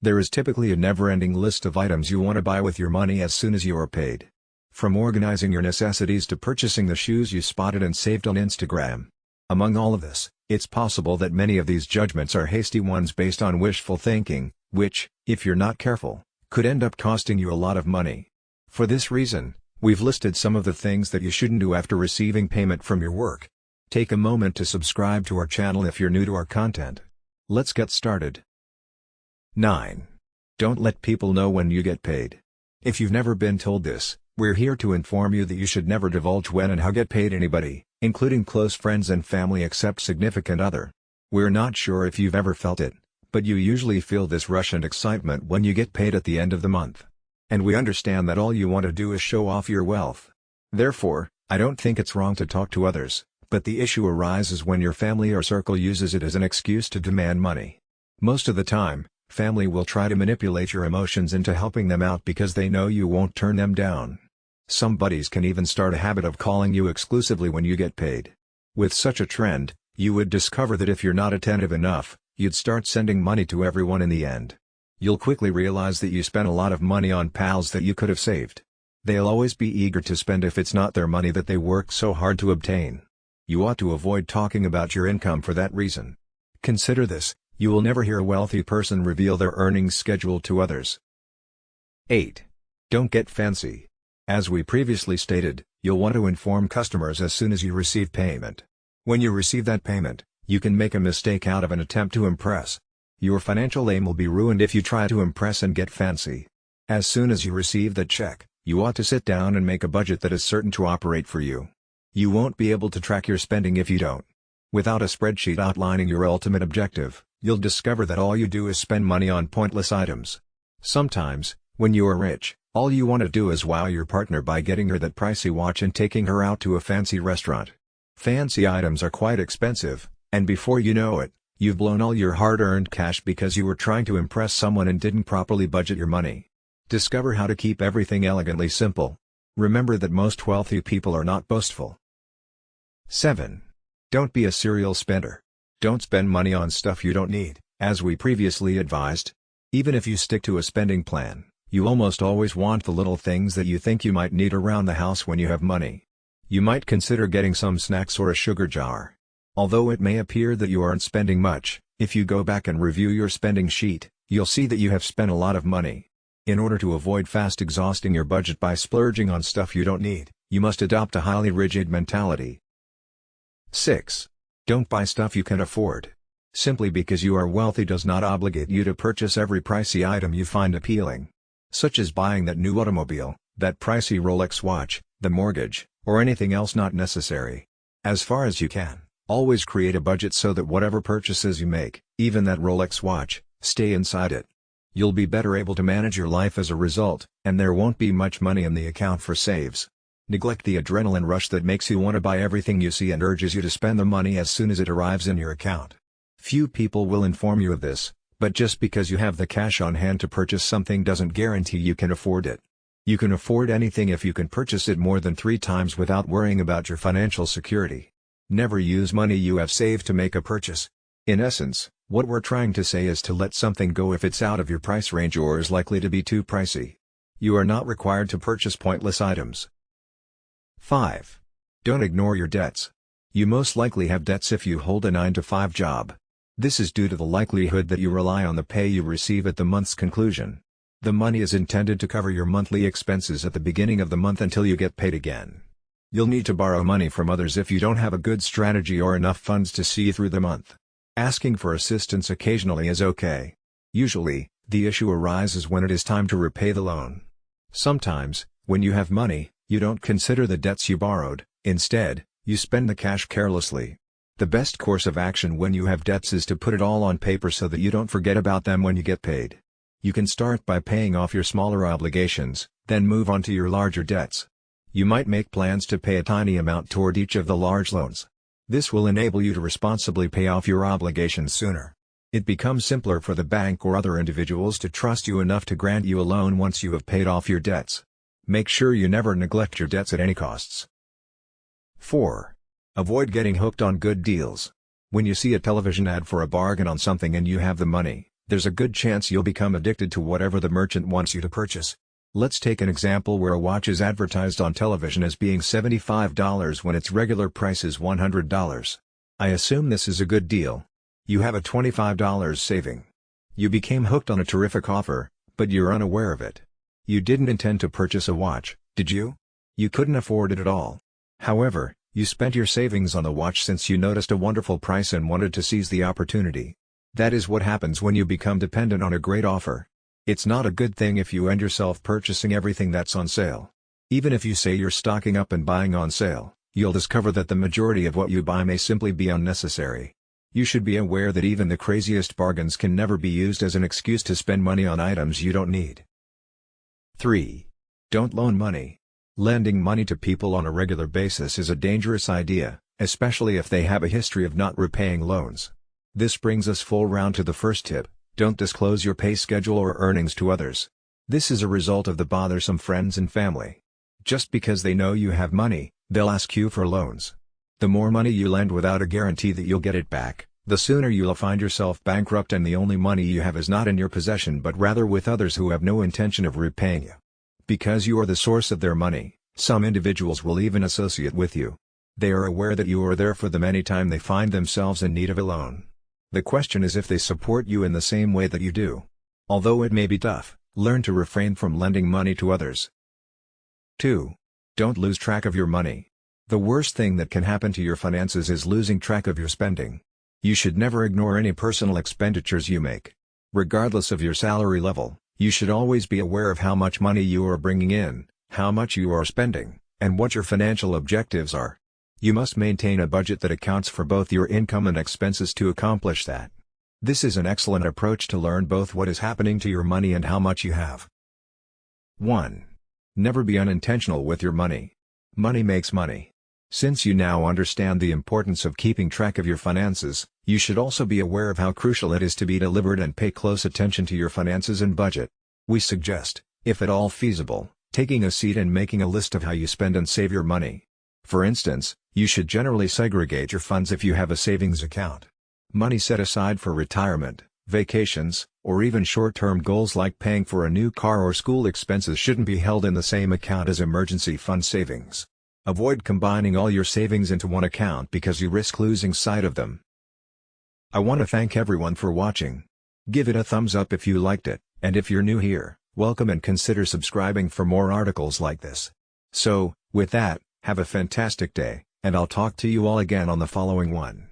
There is typically a never-ending list of items you want to buy with your money as soon as you are paid. From organizing your necessities to purchasing the shoes you spotted and saved on Instagram. Among all of this, it's possible that many of these judgments are hasty ones based on wishful thinking, which, if you're not careful, could end up costing you a lot of money. For this reason, we've listed some of the things that you shouldn't do after receiving payment from your work. Take a moment to subscribe to our channel if you're new to our content. Let's get started. 9. Don't let people know when you get paid. If you've never been told this, we're here to inform you that you should never divulge when and how get paid anybody, including close friends and family except significant other. We're not sure if you've ever felt it, but you usually feel this rush and excitement when you get paid at the end of the month. And we understand that all you want to do is show off your wealth. Therefore, I don't think it's wrong to talk to others, but the issue arises when your family or circle uses it as an excuse to demand money. Most of the time, family will try to manipulate your emotions into helping them out because they know you won't turn them down. Some buddies can even start a habit of calling you exclusively when you get paid. With such a trend, you would discover that if you're not attentive enough, you'd start sending money to everyone in the end. You'll quickly realize that you spent a lot of money on pals that you could have saved. They'll always be eager to spend if it's not their money that they worked so hard to obtain. You ought to avoid talking about your income for that reason. Consider this: you will never hear a wealthy person reveal their earnings schedule to others. 8. Don't get fancy. As we previously stated, you'll want to inform customers as soon as you receive payment. When you receive that payment, you can make a mistake out of an attempt to impress. Your financial aim will be ruined if you try to impress and get fancy. As soon as you receive that check, you ought to sit down and make a budget that is certain to operate for you. You won't be able to track your spending if you don't. Without a spreadsheet outlining your ultimate objective, you'll discover that all you do is spend money on pointless items. Sometimes, when you are rich, all you want to do is wow your partner by getting her that pricey watch and taking her out to a fancy restaurant. Fancy items are quite expensive, and before you know it, you've blown all your hard-earned cash because you were trying to impress someone and didn't properly budget your money. Discover how to keep everything elegantly simple. Remember that most wealthy people are not boastful. 7. Don't be a serial spender. Don't spend money on stuff you don't need, as we previously advised. Even if you stick to a spending plan, you almost always want the little things that you think you might need around the house when you have money. You might consider getting some snacks or a sugar jar. Although it may appear that you aren't spending much, if you go back and review your spending sheet, you'll see that you have spent a lot of money. In order to avoid fast exhausting your budget by splurging on stuff you don't need, you must adopt a highly rigid mentality. 6. Don't buy stuff you can afford. Simply because you are wealthy does not obligate you to purchase every pricey item you find appealing. Such as buying that new automobile, that pricey Rolex watch, the mortgage, or anything else not necessary. As far as you can, always create a budget so that whatever purchases you make, even that Rolex watch, stay inside it. You'll be better able to manage your life as a result, and there won't be much money in the account for saves. Neglect the adrenaline rush that makes you want to buy everything you see and urges you to spend the money as soon as it arrives in your account. Few people will inform you of this, but just because you have the cash on hand to purchase something doesn't guarantee you can afford it. You can afford anything if you can purchase it more than 3 times without worrying about your financial security. Never use money you have saved to make a purchase. In essence, what we're trying to say is to let something go if it's out of your price range or is likely to be too pricey. You are not required to purchase pointless items. 5. Don't ignore your debts. You most likely have debts if you hold a 9-to-5 job. This is due to the likelihood that you rely on the pay you receive at the month's conclusion. The money is intended to cover your monthly expenses at the beginning of the month until you get paid again. You'll need to borrow money from others if you don't have a good strategy or enough funds to see through the month. Asking for assistance occasionally is okay. Usually, the issue arises when it is time to repay the loan. Sometimes, when you have money, you don't consider the debts you borrowed. Instead, you spend the cash carelessly. The best course of action when you have debts is to put it all on paper so that you don't forget about them when you get paid. You can start by paying off your smaller obligations, then move on to your larger debts. You might make plans to pay a tiny amount toward each of the large loans. This will enable you to responsibly pay off your obligations sooner. It becomes simpler for the bank or other individuals to trust you enough to grant you a loan once you have paid off your debts. Make sure you never neglect your debts at any costs. 4. Avoid getting hooked on good deals. When you see a television ad for a bargain on something and you have the money, there's a good chance you'll become addicted to whatever the merchant wants you to purchase. Let's take an example where a watch is advertised on television as being $75 when its regular price is $100. I assume this is a good deal. You have a $25 saving. You became hooked on a terrific offer, but you're unaware of it. You didn't intend to purchase a watch, did you? You couldn't afford it at all. However, you spent your savings on the watch since you noticed a wonderful price and wanted to seize the opportunity. That is what happens when you become dependent on a great offer. It's not a good thing if you end yourself purchasing everything that's on sale. Even if you say you're stocking up and buying on sale, you'll discover that the majority of what you buy may simply be unnecessary. You should be aware that even the craziest bargains can never be used as an excuse to spend money on items you don't need. 3. Don't loan money. Lending money to people on a regular basis is a dangerous idea, especially if they have a history of not repaying loans. This brings us full round to the first tip: don't disclose your pay schedule or earnings to others. This is a result of the bothersome friends and family. Just because they know you have money, they'll ask you for loans. The more money you lend without a guarantee that you'll get it back, the sooner you'll find yourself bankrupt and the only money you have is not in your possession but rather with others who have no intention of repaying you. Because you are the source of their money, some individuals will even associate with you. They are aware that you are there for them anytime they find themselves in need of a loan. The question is if they support you in the same way that you do. Although it may be tough, learn to refrain from lending money to others. 2. Don't lose track of your money. The worst thing that can happen to your finances is losing track of your spending. You should never ignore any personal expenditures you make. Regardless of your salary level, you should always be aware of how much money you are bringing in, how much you are spending, and what your financial objectives are. You must maintain a budget that accounts for both your income and expenses to accomplish that. This is an excellent approach to learn both what is happening to your money and how much you have. 1. Never be unintentional with your money. Money makes money. Since you now understand the importance of keeping track of your finances, you should also be aware of how crucial it is to be deliberate and pay close attention to your finances and budget. We suggest, if at all feasible, taking a seat and making a list of how you spend and save your money. For instance, you should generally segregate your funds if you have a savings account. Money set aside for retirement, vacations, or even short-term goals like paying for a new car or school expenses shouldn't be held in the same account as emergency fund savings. Avoid combining all your savings into one account because you risk losing sight of them. I want to thank everyone for watching. Give it a thumbs up if you liked it, and if you're new here, welcome and consider subscribing for more articles like this. So, with that, have a fantastic day, and I'll talk to you all again on the following one.